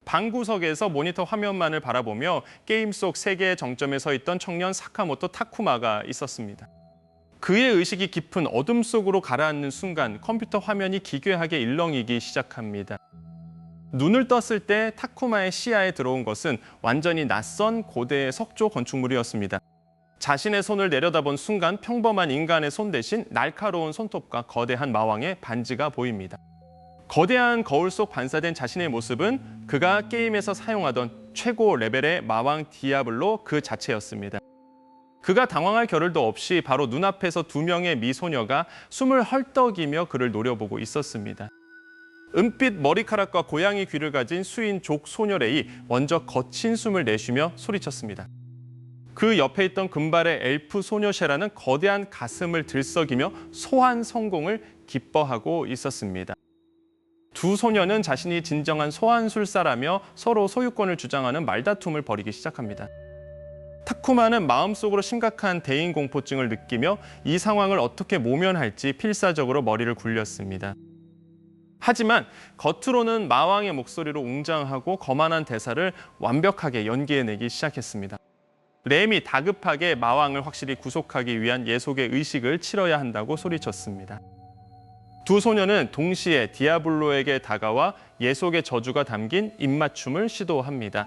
방구석에서 모니터 화면만을 바라보며 게임 속 세계의 정점에 서 있던 청년 사카모토 타쿠마가 있었습니다. 그의 의식이 깊은 어둠 속으로 가라앉는 순간 컴퓨터 화면이 기괴하게 일렁이기 시작합니다. 눈을 떴을 때 타쿠마의 시야에 들어온 것은 완전히 낯선 고대의 석조 건축물이었습니다. 자신의 손을 내려다본 순간 평범한 인간의 손 대신 날카로운 손톱과 거대한 마왕의 반지가 보입니다. 거대한 거울 속 반사된 자신의 모습은 그가 게임에서 사용하던 최고 레벨의 마왕 디아블로 그 자체였습니다. 그가 당황할 겨를도 없이 바로 눈앞에서 두 명의 미소녀가 숨을 헐떡이며 그를 노려보고 있었습니다. 은빛 머리카락과 고양이 귀를 가진 수인족 소녀레이 먼저 거친 숨을 내쉬며 소리쳤습니다. 그 옆에 있던 금발의 엘프 소녀 셰라는 거대한 가슴을 들썩이며 소환 성공을 기뻐하고 있었습니다. 두 소녀는 자신이 진정한 소환술사라며 서로 소유권을 주장하는 말다툼을 벌이기 시작합니다. 타쿠마는 마음속으로 심각한 대인공포증을 느끼며 이 상황을 어떻게 모면할지 필사적으로 머리를 굴렸습니다. 하지만 겉으로는 마왕의 목소리로 웅장하고 거만한 대사를 완벽하게 연기해내기 시작했습니다. 램이 다급하게 마왕을 확실히 구속하기 위한 예속의 의식을 치러야 한다고 소리쳤습니다. 두 소녀는 동시에 디아블로에게 다가와 예속의 저주가 담긴 입맞춤을 시도합니다.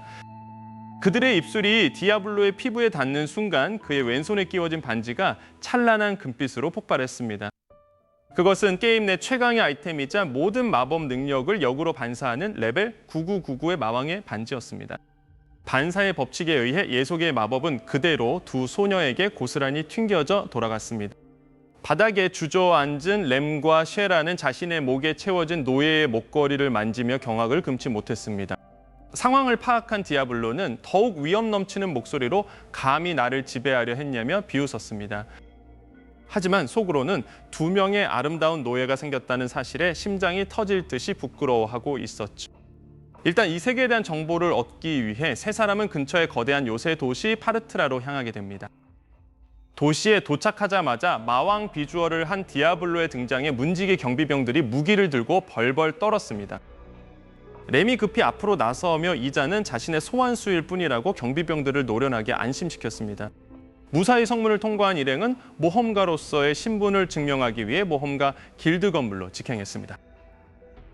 그들의 입술이 디아블로의 피부에 닿는 순간 그의 왼손에 끼워진 반지가 찬란한 금빛으로 폭발했습니다. 그것은 게임 내 최강의 아이템이자 모든 마법 능력을 역으로 반사하는 레벨 9999의 마왕의 반지였습니다. 반사의 법칙에 의해 예속의 마법은 그대로 두 소녀에게 고스란히 튕겨져 돌아갔습니다. 바닥에 주저앉은 램과 쉐라는 자신의 목에 채워진 노예의 목걸이를 만지며 경악을 금치 못했습니다. 상황을 파악한 디아블로는 더욱 위험 넘치는 목소리로 감히 나를 지배하려 했냐며 비웃었습니다. 하지만 속으로는 두 명의 아름다운 노예가 생겼다는 사실에 심장이 터질 듯이 부끄러워하고 있었죠. 일단 이 세계에 대한 정보를 얻기 위해 세 사람은 근처의 거대한 요새 도시 파르트라로 향하게 됩니다. 도시에 도착하자마자 마왕 비주얼을 한 디아블로의 등장에 문지기 경비병들이 무기를 들고 벌벌 떨었습니다. 램이 급히 앞으로 나서며 이자는 자신의 소환수일 뿐이라고 경비병들을 노련하게 안심시켰습니다. 무사히 성문을 통과한 일행은 모험가로서의 신분을 증명하기 위해 모험가 길드 건물로 직행했습니다.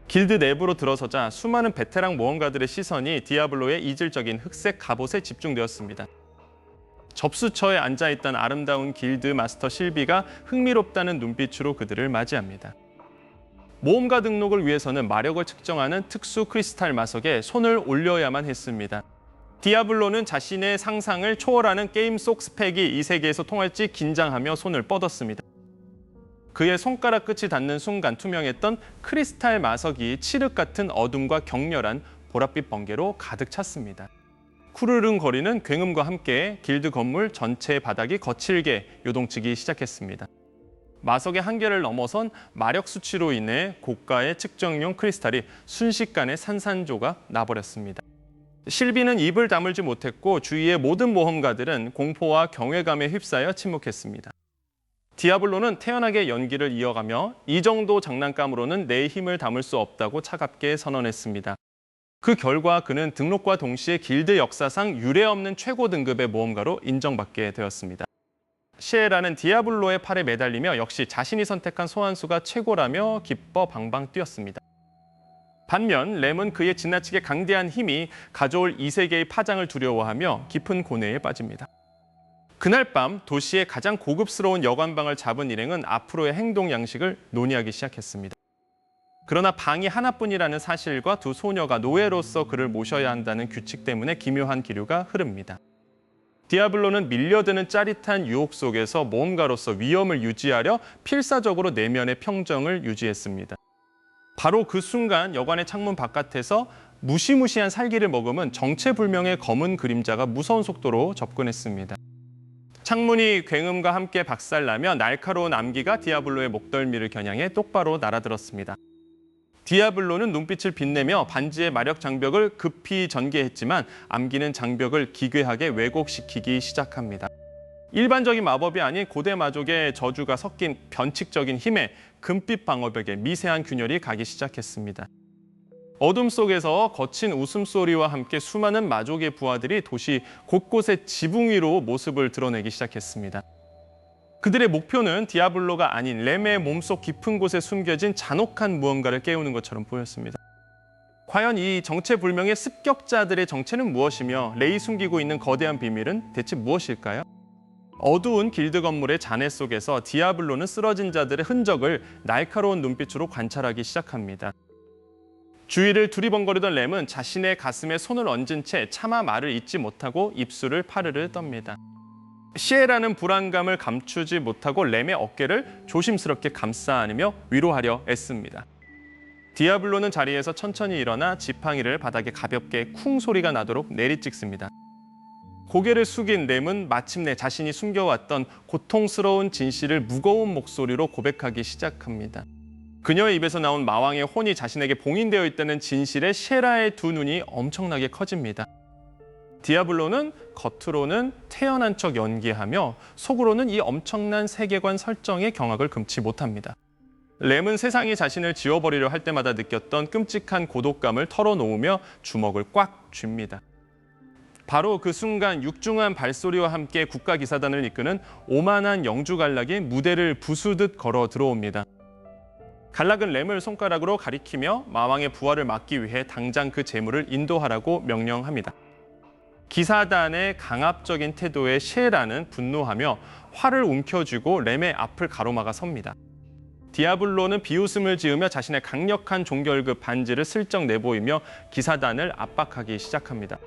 길드 내부로 들어서자 수많은 베테랑 모험가들의 시선이 디아블로의 이질적인 흑색 갑옷에 집중되었습니다. 접수처에 앉아있던 아름다운 길드 마스터 실비가 흥미롭다는 눈빛으로 그들을 맞이합니다. 모험가 등록을 위해서는 마력을 측정하는 특수 크리스탈 마석에 손을 올려야만 했습니다. 디아블로는 자신의 상상을 초월하는 게임 속 스펙이 이 세계에서 통할지 긴장하며 손을 뻗었습니다. 그의 손가락 끝이 닿는 순간 투명했던 크리스탈 마석이 칠흑 같은 어둠과 격렬한 보랏빛 번개로 가득 찼습니다. 쿠르릉거리는 굉음과 함께 길드 건물 전체의 바닥이 거칠게 요동치기 시작했습니다. 마석의 한계를 넘어선 마력 수치로 인해 고가의 측정용 크리스탈이 순식간에 산산조각 나버렸습니다. 실비는 입을 다물지 못했고 주위의 모든 모험가들은 공포와 경외감에 휩싸여 침묵했습니다. 디아블로는 태연하게 연기를 이어가며 이 정도 장난감으로는 내 힘을 담을 수 없다고 차갑게 선언했습니다. 그 결과 그는 등록과 동시에 길드 역사상 유례없는 최고 등급의 모험가로 인정받게 되었습니다. 시에라는 디아블로의 팔에 매달리며 역시 자신이 선택한 소환수가 최고라며 기뻐 방방 뛰었습니다. 반면 램은 그의 지나치게 강대한 힘이 가져올 이 세계의 파장을 두려워하며 깊은 고뇌에 빠집니다. 그날 밤 도시의 가장 고급스러운 여관방을 잡은 일행은 앞으로의 행동 양식을 논의하기 시작했습니다. 그러나 방이 하나뿐이라는 사실과 두 소녀가 노예로서 그를 모셔야 한다는 규칙 때문에 기묘한 기류가 흐릅니다. 디아블로는 밀려드는 짜릿한 유혹 속에서 모험가로서 위엄을 유지하려 필사적으로 내면의 평정을 유지했습니다. 바로 그 순간 여관의 창문 바깥에서 무시무시한 살기를 머금은 정체불명의 검은 그림자가 무서운 속도로 접근했습니다. 창문이 굉음과 함께 박살나며 날카로운 암기가 디아블로의 목덜미를 겨냥해 똑바로 날아들었습니다. 디아블로는 눈빛을 빛내며 반지의 마력 장벽을 급히 전개했지만 암기는 장벽을 기괴하게 왜곡시키기 시작합니다. 일반적인 마법이 아닌 고대 마족의 저주가 섞인 변칙적인 힘에 금빛 방어벽에 미세한 균열이 가기 시작했습니다. 어둠 속에서 거친 웃음소리와 함께 수많은 마족의 부하들이 도시 곳곳에 지붕 위로 모습을 드러내기 시작했습니다. 그들의 목표는 디아블로가 아닌 램의 몸속 깊은 곳에 숨겨진 잔혹한 무언가를 깨우는 것처럼 보였습니다. 과연 이 정체불명의 습격자들의 정체는 무엇이며 램이 숨기고 있는 거대한 비밀은 대체 무엇일까요? 어두운 길드 건물의 잔해 속에서 디아블로는 쓰러진 자들의 흔적을 날카로운 눈빛으로 관찰하기 시작합니다. 주위를 두리번거리던 램은 자신의 가슴에 손을 얹은 채 차마 말을 잇지 못하고 입술을 파르르 떱니다. 시에라는 불안감을 감추지 못하고 램의 어깨를 조심스럽게 감싸 안으며 위로하려 애씁니다. 디아블로는 자리에서 천천히 일어나 지팡이를 바닥에 가볍게 쿵 소리가 나도록 내리찍습니다. 고개를 숙인 램은 마침내 자신이 숨겨왔던 고통스러운 진실을 무거운 목소리로 고백하기 시작합니다. 그녀의 입에서 나온 마왕의 혼이 자신에게 봉인되어 있다는 진실에 시에라의 두 눈이 엄청나게 커집니다. 디아블로는 겉으로는 태연한 척 연기하며 속으로는 이 엄청난 세계관 설정의 경악을 금치 못합니다. 램은 세상이 자신을 지워버리려 할 때마다 느꼈던 끔찍한 고독감을 털어놓으며 주먹을 꽉 쥡니다. 바로 그 순간 육중한 발소리와 함께 국가기사단을 이끄는 오만한 영주 갈락이 무대를 부수듯 걸어 들어옵니다. 갈락은 램을 손가락으로 가리키며 마왕의 부활을 막기 위해 당장 그 재물을 인도하라고 명령합니다. 기사단의 강압적인 태도에 시에라는 분노하며 활을 움켜쥐고 램의 앞을 가로막아 섭니다. 디아블로는 비웃음을 지으며 자신의 강력한 종결급 반지를 슬쩍 내보이며 기사단을 압박하기 시작합니다.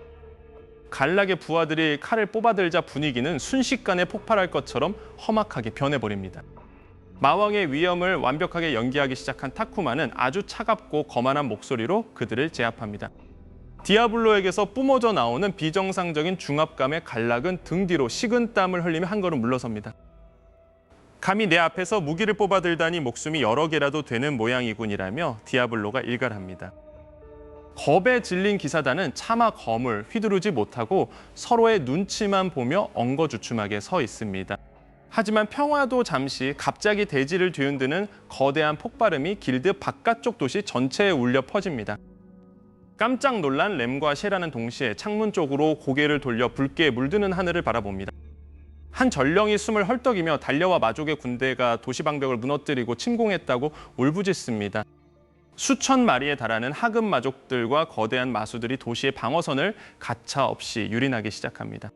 갈락의 부하들이 칼을 뽑아들자 분위기는 순식간에 폭발할 것처럼 험악하게 변해버립니다. 마왕의 위엄을 완벽하게 연기하기 시작한 타쿠마는 아주 차갑고 거만한 목소리로 그들을 제압합니다. 디아블로에게서 뿜어져 나오는 비정상적인 중압감에 갈락은 등 뒤로 식은땀을 흘리며 한 걸음 물러섭니다. 감히 내 앞에서 무기를 뽑아들다니 목숨이 여러 개라도 되는 모양이군이라며 디아블로가 일갈합니다. 겁에 질린 기사단은 차마 검을 휘두르지 못하고 서로의 눈치만 보며 엉거주춤하게 서 있습니다. 하지만 평화도 잠시 갑자기 대지를 뒤흔드는 거대한 폭발음이 길드 바깥쪽 도시 전체에 울려 퍼집니다. 깜짝 놀란 램과 시에라는 동시에 창문 쪽으로 고개를 돌려 붉게 물드는 하늘을 바라봅니다. 한 전령이 숨을 헐떡이며 달려와 마족의 군대가 도시 방벽을 무너뜨리고 침공했다고 울부짖습니다. 수천 마리에 달하는 하급 마족들과 거대한 마수들이 도시의 방어선을 가차없이 유린하기 시작합니다.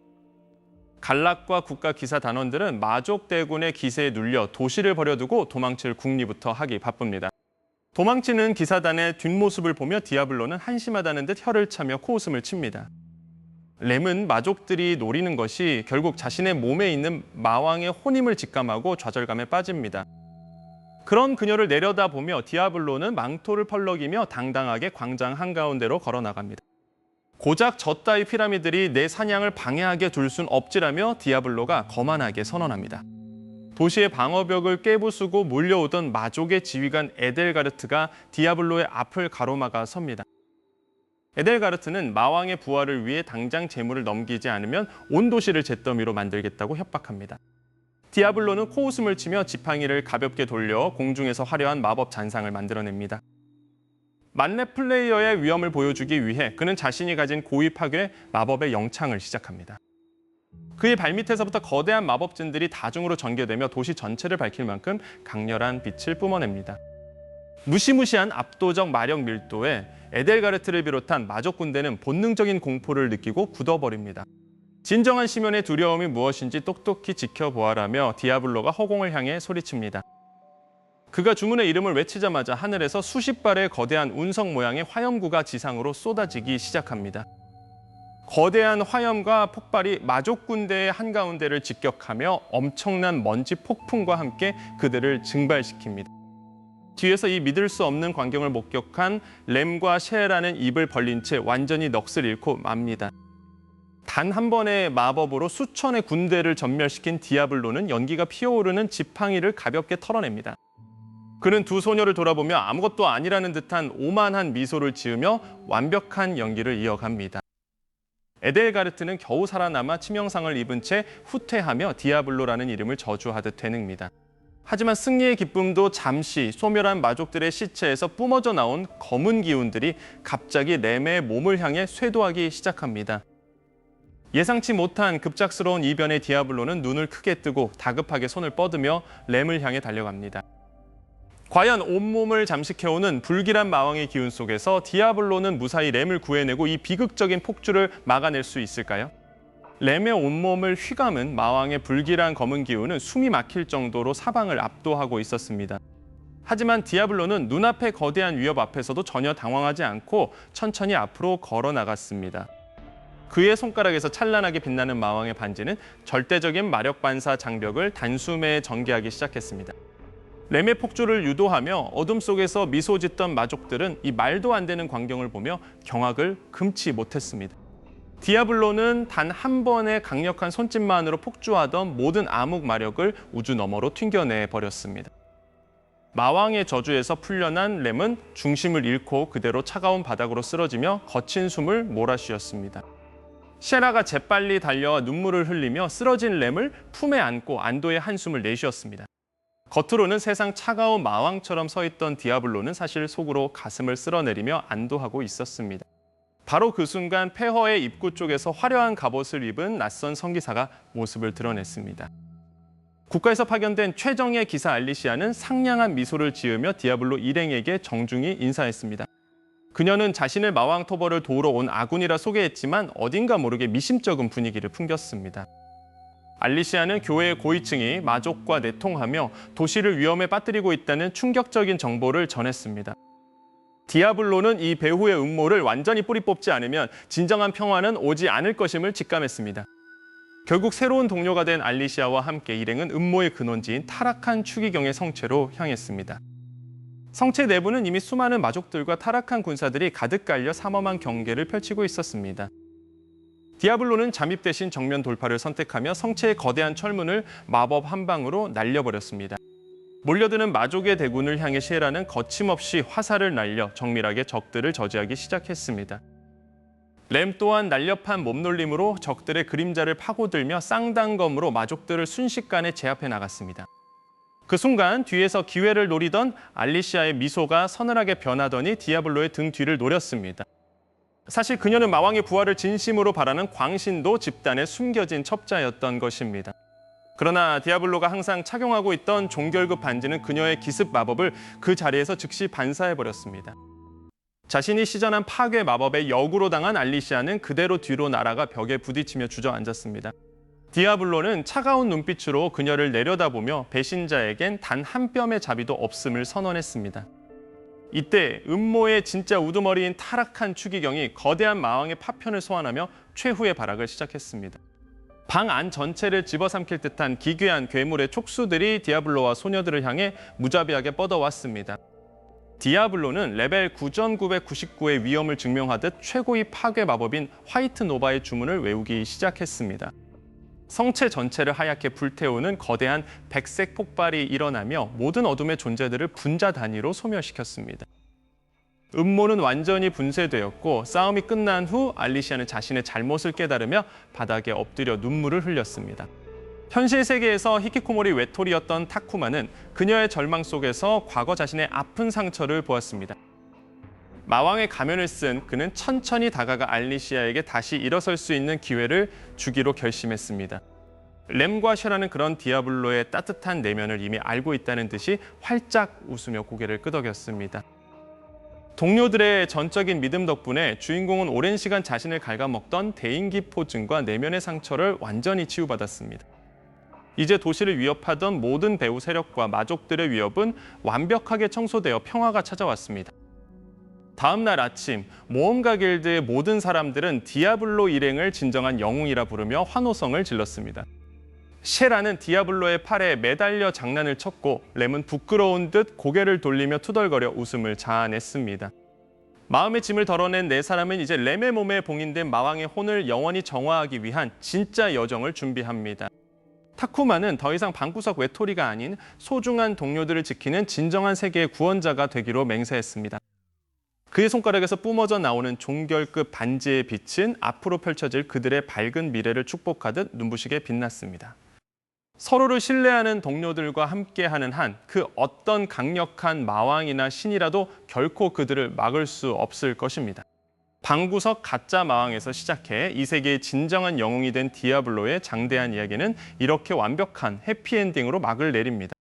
갈락과 국가 기사 단원들은 마족 대군의 기세에 눌려 도시를 버려두고 도망칠 궁리부터 하기 바쁩니다. 도망치는 기사단의 뒷모습을 보며 디아블로는 한심하다는 듯 혀를 차며 코웃음을 칩니다. 램은 마족들이 노리는 것이 결국 자신의 몸에 있는 마왕의 혼임을 직감하고 좌절감에 빠집니다. 그런 그녀를 내려다보며 디아블로는 망토를 펄럭이며 당당하게 광장 한가운데로 걸어나갑니다. 고작 저 따위 피라미드들이 내 사냥을 방해하게 둘 순 없지라며 디아블로가 거만하게 선언합니다. 도시의 방어벽을 깨부수고 몰려오던 마족의 지휘관 에델가르트가 디아블로의 앞을 가로막아 섭니다. 에델가르트는 마왕의 부활을 위해 당장 재물을 넘기지 않으면 온 도시를 잿더미로 만들겠다고 협박합니다. 디아블로는 코웃음을 치며 지팡이를 가볍게 돌려 공중에서 화려한 마법 잔상을 만들어냅니다. 만렙 플레이어의 위엄을 보여주기 위해 그는 자신이 가진 고위 파괴 마법의 영창을 시작합니다. 그의 발밑에서부터 거대한 마법진들이 다중으로 전개되며 도시 전체를 밝힐 만큼 강렬한 빛을 뿜어냅니다. 무시무시한 압도적 마력 밀도에 에델가르트를 비롯한 마족 군대는 본능적인 공포를 느끼고 굳어버립니다. 진정한 시면의 두려움이 무엇인지 똑똑히 지켜보아라며 디아블로가 허공을 향해 소리칩니다. 그가 주문의 이름을 외치자마자 하늘에서 수십 발의 거대한 운석 모양의 화염구가 지상으로 쏟아지기 시작합니다. 거대한 화염과 폭발이 마족 군대의 한가운데를 직격하며 엄청난 먼지 폭풍과 함께 그들을 증발시킵니다. 뒤에서 이 믿을 수 없는 광경을 목격한 램과 시에라는 입을 벌린 채 완전히 넋을 잃고 맙니다. 단 한 번의 마법으로 수천의 군대를 전멸시킨 디아블로는 연기가 피어오르는 지팡이를 가볍게 털어냅니다. 그는 두 소녀를 돌아보며 아무것도 아니라는 듯한 오만한 미소를 지으며 완벽한 연기를 이어갑니다. 에델가르트는 겨우 살아남아 치명상을 입은 채 후퇴하며 디아블로라는 이름을 저주하듯 되늡니다. 하지만 승리의 기쁨도 잠시 소멸한 마족들의 시체에서 뿜어져 나온 검은 기운들이 갑자기 램의 몸을 향해 쇄도하기 시작합니다. 예상치 못한 급작스러운 이변에 디아블로는 눈을 크게 뜨고 다급하게 손을 뻗으며 램을 향해 달려갑니다. 과연 온몸을 잠식해오는 불길한 마왕의 기운 속에서 디아블로는 무사히 램을 구해내고 이 비극적인 폭주를 막아낼 수 있을까요? 램의 온몸을 휘감은 마왕의 불길한 검은 기운은 숨이 막힐 정도로 사방을 압도하고 있었습니다. 하지만 디아블로는 눈앞의 거대한 위협 앞에서도 전혀 당황하지 않고 천천히 앞으로 걸어 나갔습니다. 그의 손가락에서 찬란하게 빛나는 마왕의 반지는 절대적인 마력 반사 장벽을 단숨에 전개하기 시작했습니다. 램의 폭주를 유도하며 어둠 속에서 미소 짓던 마족들은 이 말도 안 되는 광경을 보며 경악을 금치 못했습니다. 디아블로는 단 한 번의 강력한 손짓만으로 폭주하던 모든 암흑 마력을 우주 너머로 튕겨내 버렸습니다. 마왕의 저주에서 풀려난 램은 중심을 잃고 그대로 차가운 바닥으로 쓰러지며 거친 숨을 몰아쉬었습니다. 셰라가 재빨리 달려와 눈물을 흘리며 쓰러진 램을 품에 안고 안도의 한숨을 내쉬었습니다. 겉으로는 세상 차가운 마왕처럼 서 있던 디아블로는 사실 속으로 가슴을 쓸어내리며 안도하고 있었습니다. 바로 그 순간 폐허의 입구 쪽에서 화려한 갑옷을 입은 낯선 성기사가 모습을 드러냈습니다. 국가에서 파견된 최정예 기사 알리시아는 상냥한 미소를 지으며 디아블로 일행에게 정중히 인사했습니다. 그녀는 자신을 마왕 토벌을 도우러 온 아군이라 소개했지만 어딘가 모르게 미심쩍은 분위기를 풍겼습니다. 알리시아는 교회의 고위층이 마족과 내통하며 도시를 위험에 빠뜨리고 있다는 충격적인 정보를 전했습니다. 디아블로는 이 배후의 음모를 완전히 뿌리 뽑지 않으면 진정한 평화는 오지 않을 것임을 직감했습니다. 결국 새로운 동료가 된 알리시아와 함께 일행은 음모의 근원지인 타락한 추기경의 성체로 향했습니다. 성체 내부는 이미 수많은 마족들과 타락한 군사들이 가득 깔려 삼엄한 경계를 펼치고 있었습니다. 디아블로는 잠입 대신 정면 돌파를 선택하며 성체의 거대한 철문을 마법 한 방으로 날려버렸습니다. 몰려드는 마족의 대군을 향해 셰라는 거침없이 화살을 날려 정밀하게 적들을 저지하기 시작했습니다. 램 또한 날렵한 몸놀림으로 적들의 그림자를 파고들며 쌍단검으로 마족들을 순식간에 제압해 나갔습니다. 그 순간 뒤에서 기회를 노리던 알리시아의 미소가 서늘하게 변하더니 디아블로의 등 뒤를 노렸습니다. 사실 그녀는 마왕의 부활을 진심으로 바라는 광신도 집단에 숨겨진 첩자였던 것입니다. 그러나 디아블로가 항상 착용하고 있던 종결급 반지는 그녀의 기습 마법을 그 자리에서 즉시 반사해버렸습니다. 자신이 시전한 파괴 마법에 역으로 당한 알리시아는 그대로 뒤로 날아가 벽에 부딪히며 주저앉았습니다. 디아블로는 차가운 눈빛으로 그녀를 내려다보며 배신자에겐 단 한 뼘의 자비도 없음을 선언했습니다. 이때 음모의 진짜 우두머리인 타락한 추기경이 거대한 마왕의 파편을 소환하며 최후의 발악을 시작했습니다. 방 안 전체를 집어삼킬 듯한 기괴한 괴물의 촉수들이 디아블로와 소녀들을 향해 무자비하게 뻗어왔습니다. 디아블로는 레벨 9999의 위험을 증명하듯 최고의 파괴 마법인 화이트 노바의 주문을 외우기 시작했습니다. 성체 전체를 하얗게 불태우는 거대한 백색 폭발이 일어나며 모든 어둠의 존재들을 분자 단위로 소멸시켰습니다. 음모는 완전히 분쇄되었고 싸움이 끝난 후 알리시아는 자신의 잘못을 깨달으며 바닥에 엎드려 눈물을 흘렸습니다. 현실 세계에서 히키코모리 외톨이였던 타쿠마는 그녀의 절망 속에서 과거 자신의 아픈 상처를 보았습니다. 마왕의 가면을 쓴 그는 천천히 다가가 알리시아에게 다시 일어설 수 있는 기회를 주기로 결심했습니다. 램과 셰라는 그런 디아블로의 따뜻한 내면을 이미 알고 있다는 듯이 활짝 웃으며 고개를 끄덕였습니다. 동료들의 전적인 믿음 덕분에 주인공은 오랜 시간 자신을 갉아먹던 대인기포증과 내면의 상처를 완전히 치유받았습니다. 이제 도시를 위협하던 모든 배후 세력과 마족들의 위협은 완벽하게 청소되어 평화가 찾아왔습니다. 다음 날 아침, 모험가 길드의 모든 사람들은 디아블로 일행을 진정한 영웅이라 부르며 환호성을 질렀습니다. 셰라는 디아블로의 팔에 매달려 장난을 쳤고 램은 부끄러운 듯 고개를 돌리며 투덜거려 웃음을 자아냈습니다. 마음의 짐을 덜어낸 네 사람은 이제 램의 몸에 봉인된 마왕의 혼을 영원히 정화하기 위한 진짜 여정을 준비합니다. 타쿠마는 더 이상 방구석 외톨이가 아닌 소중한 동료들을 지키는 진정한 세계의 구원자가 되기로 맹세했습니다. 그의 손가락에서 뿜어져 나오는 종결급 반지의 빛은 앞으로 펼쳐질 그들의 밝은 미래를 축복하듯 눈부시게 빛났습니다. 서로를 신뢰하는 동료들과 함께하는 한 그 어떤 강력한 마왕이나 신이라도 결코 그들을 막을 수 없을 것입니다. 방구석 가짜 마왕에서 시작해 이 세계의 진정한 영웅이 된 디아블로의 장대한 이야기는 이렇게 완벽한 해피엔딩으로 막을 내립니다.